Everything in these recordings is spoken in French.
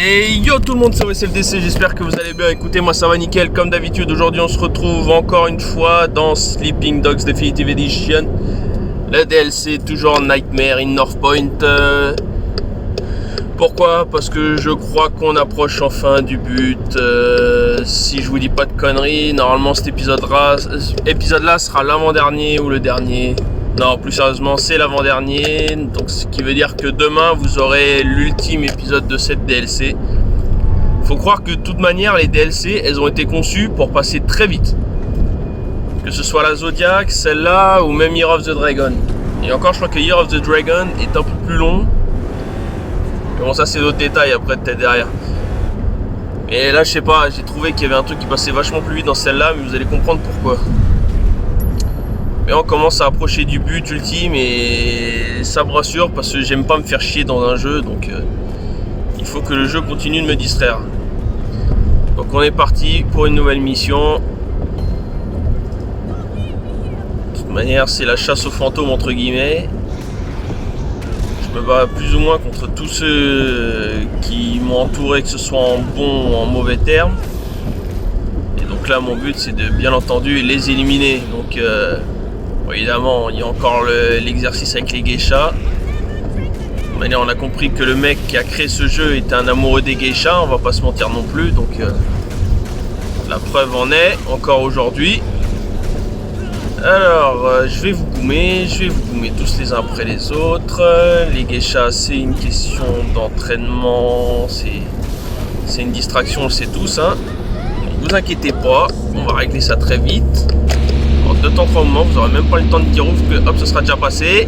Et yo tout le monde, c'est SLDC, j'espère que vous allez bien. Écoutez, moi ça va nickel comme d'habitude. Aujourd'hui on se retrouve encore une fois dans Sleeping Dogs Definitive Edition. Le DLC toujours Nightmare in North Point. Pourquoi? Parce que je crois qu'on approche enfin du but. Si je vous dis pas de conneries, normalement cet épisode-là sera l'avant-dernier ou le dernier. Non, plus sérieusement, c'est l'avant-dernier. Donc, ce qui veut dire que demain, vous aurez l'ultime épisode de cette DLC. Faut croire que de toute manière, les DLC, elles ont été conçues pour passer très vite. Que ce soit la Zodiac, celle-là, ou même Year of the Dragon. Et encore, je crois que Year of the Dragon est un peu plus long. Mais bon, ça, c'est d'autres détails après, peut-être derrière. Et là, je sais pas, j'ai trouvé qu'il y avait un truc qui passait vachement plus vite dans celle-là, mais vous allez comprendre pourquoi. Mais on commence à approcher du but ultime et ça me rassure parce que j'aime pas me faire chier dans un jeu, donc il faut que le jeu continue de me distraire. Donc on est parti pour une nouvelle mission. De toute manière, c'est la chasse aux fantômes entre guillemets. Je me bats plus ou moins contre tous ceux qui m'ont entouré, que ce soit en bon ou en mauvais termes. Et donc là, mon but, c'est de bien entendu les éliminer. Donc évidemment, il y a encore l'exercice avec les geishas. De toute manière, on a compris que le mec qui a créé ce jeu était un amoureux des geishas, on va pas se mentir non plus. Donc, la preuve en est, encore aujourd'hui. Alors, je vais vous goumer tous les uns après les autres. Les geishas, c'est une question d'entraînement, c'est une distraction, on le sait tous. Hein. Ne vous inquiétez pas, on va régler ça très vite. En 2 temps 3 moments, vous n'aurez même pas le temps de dire ouf que hop, ça sera déjà passé.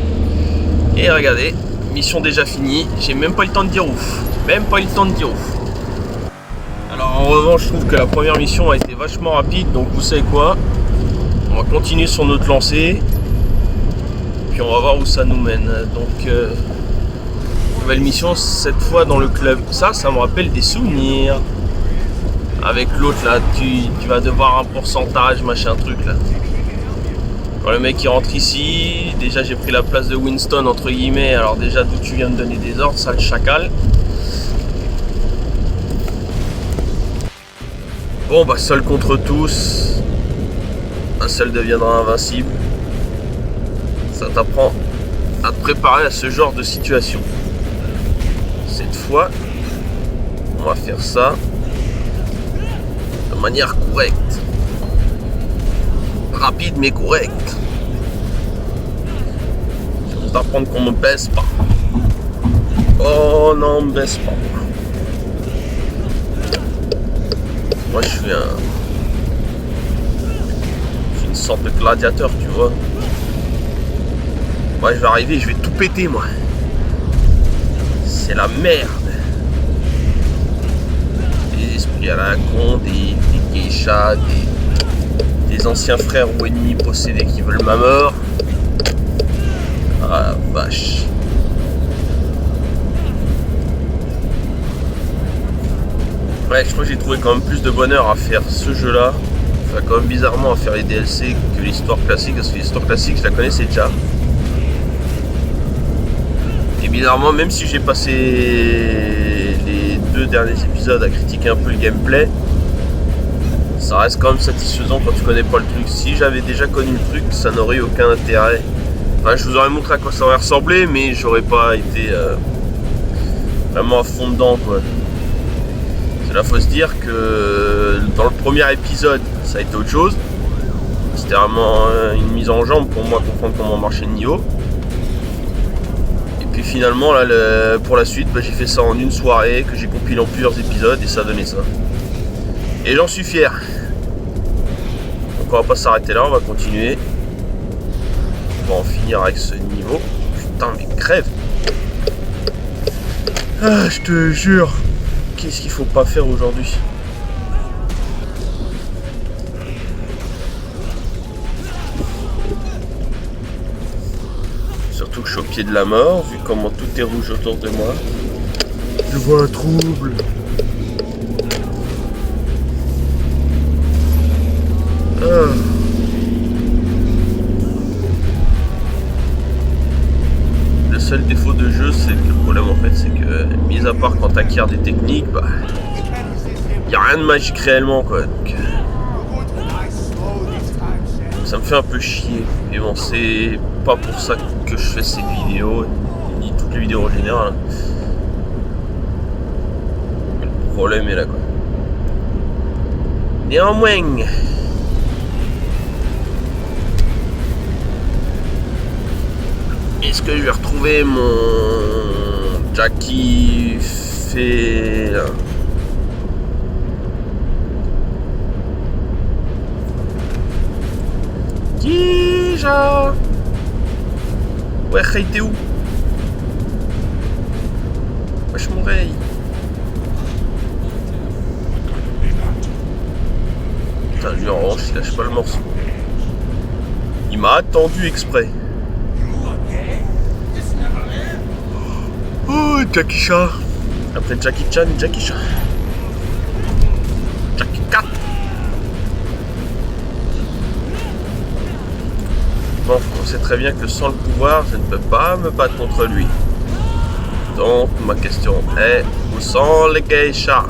Et regardez, mission déjà finie, j'ai même pas le temps de dire ouf. Alors en revanche, je trouve que la première mission a été vachement rapide, donc vous savez quoi, on va continuer sur notre lancée. Puis on va voir où ça nous mène. Donc nouvelle mission, cette fois dans le club. Ça me rappelle des souvenirs. Avec l'autre là, tu vas devoir un pourcentage, machin truc là. Quand le mec il rentre ici, déjà j'ai pris la place de Winston entre guillemets, alors déjà d'où tu viens de donner des ordres, sale chacal. Bon bah seul contre tous, un seul deviendra invincible. Ça t'apprend à te préparer à ce genre de situation. Cette fois, on va faire ça de manière correcte. Rapide mais correct. Je vais t'apprendre qu'on me baisse pas. Oh non, on me baisse pas. Moi je suis une sorte de gladiateur, tu vois. Moi je vais arriver, je vais tout péter moi. C'est la merde. Des esprits à la con, des geishas, des anciens frères ou ennemis possédés qui veulent ma mort. Ah vache. Ouais, je crois que j'ai trouvé quand même plus de bonheur à faire ce jeu là. Enfin quand même bizarrement à faire les DLC que l'histoire classique, parce que l'histoire classique je la connaissais déjà. Et bizarrement, même si j'ai passé les 2 derniers épisodes à critiquer un peu le gameplay, ça reste quand même satisfaisant quand tu connais pas le truc. Si j'avais déjà connu le truc, ça n'aurait eu aucun intérêt. Enfin, je vous aurais montré à quoi ça aurait ressemblé, mais j'aurais pas été vraiment à fond dedans, quoi. Là, faut se dire que dans le premier épisode, ça a été autre chose. C'était vraiment une mise en jambe pour moi comprendre comment marchait le niveau. Et puis finalement, là, pour la suite, j'ai fait ça en une soirée, que j'ai compilé en plusieurs épisodes et ça donnait ça. Et j'en suis fier. Donc on va pas s'arrêter là, on va continuer. On va en finir avec ce niveau. Putain mais crève. Ah, je te jure. Qu'est-ce qu'il faut pas faire aujourd'hui? Surtout que je suis au pied de la mort, vu comment tout est rouge autour de moi. Je vois un trouble. Ah. Le seul défaut de jeu, c'est que le problème en fait, c'est que mis à part part quand t'acquiers des techniques, bah, y a rien de magique réellement quoi. Donc, ça me fait un peu chier. Et bon, c'est pas pour ça que je fais cette vidéo, ni toutes les vidéos en général. Mais le problème est là quoi. Néanmoins, est-ce que je vais retrouver mon Jackie fait Déjà. Ouais, t'es où? Wesh mon rey. Putain, lui en revanche, il lâche pas le morceau. Il m'a attendu exprès. Oh, Jackie Chan. Après Jackie Chan, Jackie Chan. Jackie Chan. Bon, on sait très bien que sans le pouvoir, je ne peux pas me battre contre lui. Donc, ma question est, où sont les geishas?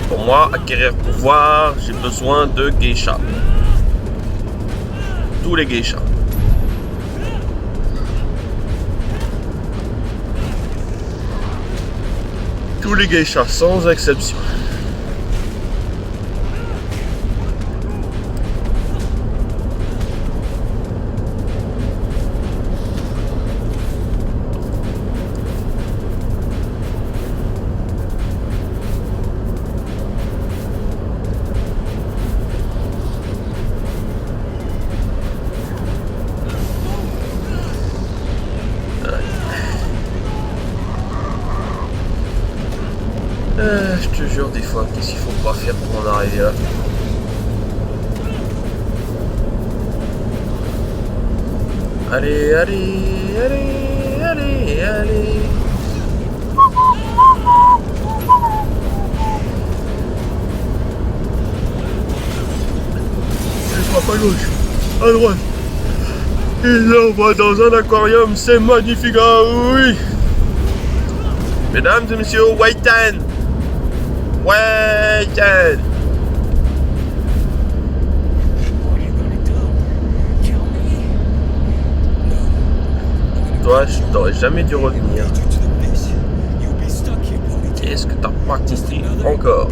Pour moi, acquérir pouvoir, j'ai besoin de geishas. Tous les geishas. Tous les geishas, sans exception. Je te jure, des fois, qu'est-ce qu'il faut pas faire pour en arriver là? Allez, allez, allez, allez, allez. Je frappe à gauche, à droite. Et là, on va dans un aquarium, c'est magnifique, ah oui. Mesdames et messieurs, Whiten. Whiten. Toi, je t'aurais jamais dû revenir. Qu'est-ce que t'as pas compris encore?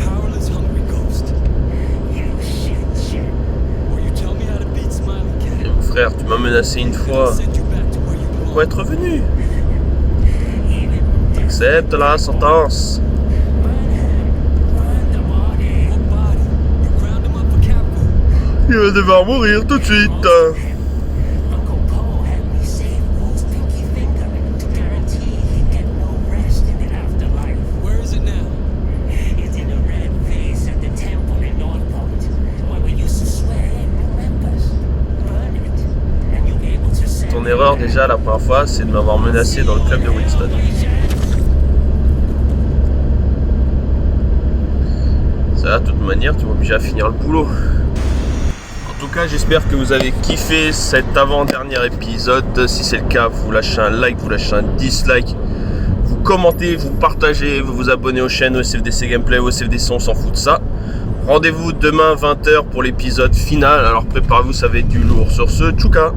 Et mon frère, tu m'as menacé une fois. Pourquoi être revenu? Accepte la sentence. Il va devoir mourir tout de suite. Ton erreur déjà la première fois, c'est de m'avoir menacé dans le club de Winston. Ça, de toute manière, tu m'obliges à finir le boulot. En tout cas, j'espère que vous avez kiffé cet avant-dernier épisode. Si c'est le cas, vous lâchez un like, vous lâchez un dislike, vous commentez, vous partagez, vous vous abonnez aux chaînes OSFDC Gameplay, OSFDC, on s'en fout de ça. Rendez-vous demain 20h pour l'épisode final. Alors préparez-vous, ça va être du lourd. Sur ce, tchouka!